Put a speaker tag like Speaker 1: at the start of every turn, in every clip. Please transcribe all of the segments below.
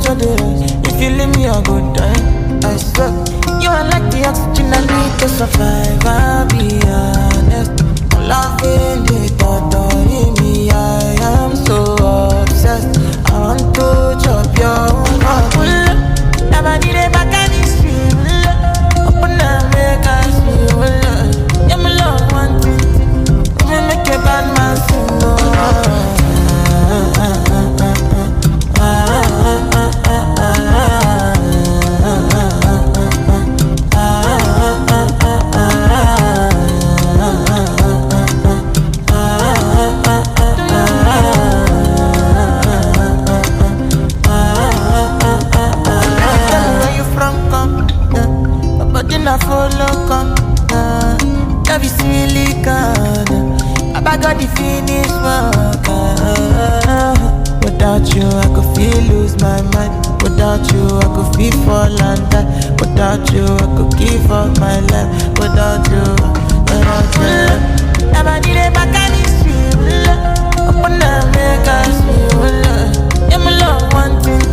Speaker 1: temperature dey rise. If you leave me, I go die. I swear, you are like the oxygen I need to survive. I'll be honest, loving the thought of me. I am so obsessed. I want to chop your heart. Never need a back and it's real. Open up, make us feel. Yeah, my love, one thing. Me make a bad man sing. I follow come, love is silicon. I got the finish work. Without you, I could feel lose my mind. Without you, I could feel fall and die. Without you, I could give up my life. Without you, never need a back and it's real. Open up, make us feel. Yeah, my love, one thing.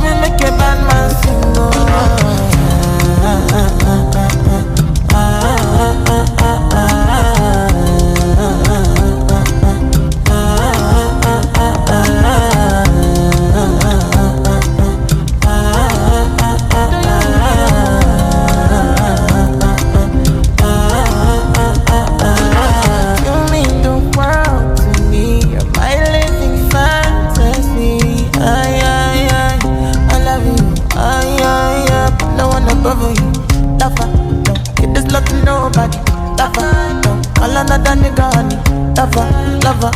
Speaker 1: We make a bad man sing. Nobody, lover, no, all another nigga, honey, lover, lover.